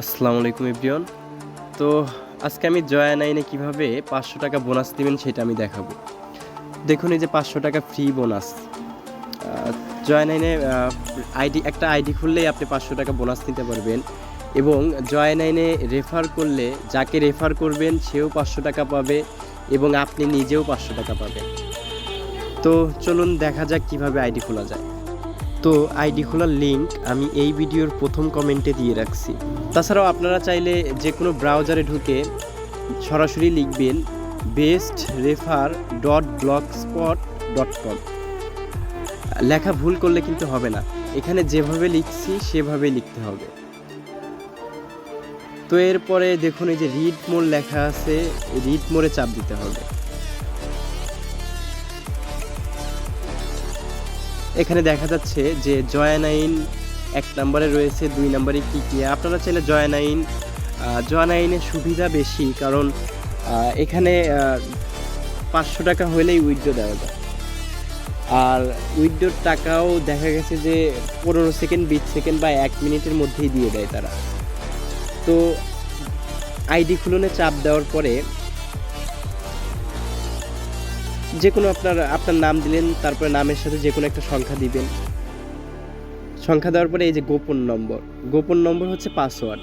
আসসালামু আলাইকুম এভরিওয়ান। তো আজকে আমি জয়া9 কিভাবে 500 টাকা বোনাস দিবেন সেটা আমি দেখাবো। দেখুন এই যে 500 টাকা ফ্রি বোনাস। জয়া9 একটা আইডি খুললেই আপনি 500 টাকা বোনাস নিতে পারবেন এবং জয়া9 রেফার করলে যাকে রেফার করবেন সেও 500 টাকা পাবে এবং আপনি নিজেও 500 টাকা পাবেন। তো চলুন দেখা যাক কিভাবে আইডি খোলা যায়। তো আইডি খোলার লিঙ্ক আমি এই ভিডিওর প্রথম কমেন্টে দিয়ে রাখছি। তাছাড়াও আপনারা চাইলে যে কোনো ব্রাউজারে ঢুকে সরাসরি লিখবেন bestrefer.blogspot.com। লেখা ভুল করলে কিন্তু হবে না, এখানে যেভাবে লিখছি সেভাবে লিখতে হবে। তো এরপরে দেখুন এই যে রিড মোর লেখা আছে, রিড মোরে চাপ দিতে হবে। এখানে দেখা যাচ্ছে যে জয়া9 1 নম্বরে রয়েছে, 2 নম্বরে কী কী। আপনারা চাইলে জয়া9-এর সুবিধা বেশি, কারণ এখানে 500 টাকা হলেই উইথড্র দেওয়া যায়। আর উইথড্রোর টাকাও দেখা গেছে যে 15 সেকেন্ড 20 সেকেন্ড বা 1 মিনিটের মধ্যেই দিয়ে দেয় তারা। তো আইডি খুলনে চাপ দেওয়ার পরে যে কোনো আপনার নাম দিলেন, তারপরে নামের সাথে যে কোনো একটা সংখ্যা দিবেন। সংখ্যা দেওয়ার পরে এই যে গোপন নম্বর হচ্ছে পাসওয়ার্ড।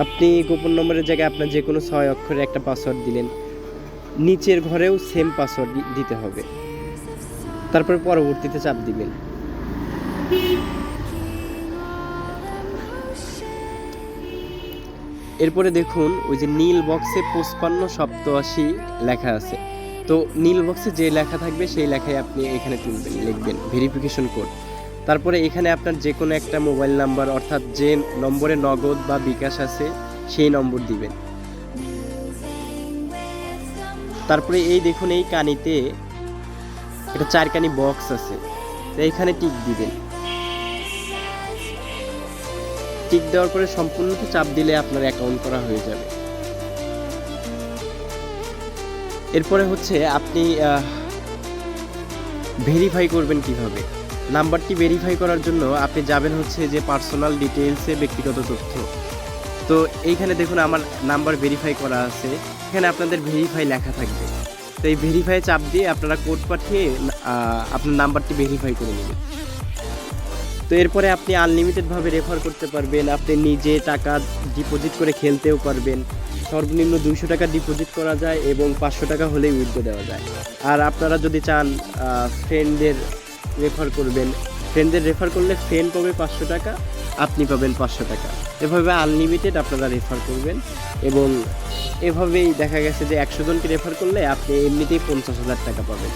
আপনি গোপন নম্বরের জায়গায় আপনার যে কোনো 6 অক্ষরের একটা পাসওয়ার্ড দিলেন, নিচের ঘরেও সেম পাসওয়ার্ড দিতে হবে। তারপরে পরবর্তীতে চাপ দিবেন। এরপরে দেখুন ওই যে নীল বক্সে 5587 লেখা আছে। তো নীল বক্সে যে লেখা থাকবে সেই লেখায় আপনি এখানে লিখবেন ভেরিফিকেশন কোড। তারপরে এখানে আপনার যে কোনো একটা মোবাইল নাম্বার, অর্থাৎ যে নম্বরে নগদ বা বিকাশ আছে সেই নম্বর দিবেন। তারপরে এই দেখুন এই কানিতে একটা 4 কানি বক্স আছে, তো এইখানে টিক দিবেন। টিক দেওয়ার পরে সম্পূর্ণ চাপ দিলে আপনার অ্যাকাউন্ট করা হয়ে যাবে। এরপরে হচ্ছে আপনি ভেরিফাই করবেন কিভাবে। নাম্বারটি ভেরিফাই করার জন্য আপনি যাবেন হচ্ছে যে পার্সোনাল ডিটেইলসে, ব্যক্তিগত তথ্য। তো এইখানে দেখুন আমার নাম্বার ভেরিফাই করা আছে, এখানে আপনাদের ভেরিফাই লেখা থাকবে। তো এই ভেরিফাই চাপ দিয়ে আপনারা কোড পাঠিয়ে আপনার নাম্বারটি ভেরিফাই করে নেবেন। তো এরপরে আপনি আনলিমিটেডভাবে রেফার করতে পারবেন, আপনি নিজে টাকা ডিপোজিট করে খেলতেও পারবেন। সর্বনিম্ন 200 টাকা ডিপোজিট করা যায় এবং 500 টাকা হলেই উইথড্র দেওয়া যায়। আর আপনারা যদি চান ফ্রেন্ডদের রেফার করবেন, ফ্রেন্ডদের রেফার করলে ফ্রেন্ড পাবে 500 টাকা, আপনি পাবেন 500 টাকা। এভাবে আনলিমিটেড আপনারা রেফার করবেন এবং এভাবেই দেখা গেছে যে 100 জনকে রেফার করলে আপনি এমনিতেই 50,000 টাকা পাবেন।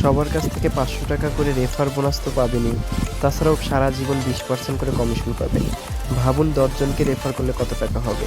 সবার কাছ থেকে 500 টাকা করে রেফার বোনাস তো পাবেনই, তাছাড়াও সারা জীবন 20% করে কমিশন পাবেন। ভাবুন 10 জনকে রেফার করলে কত টাকা হবে।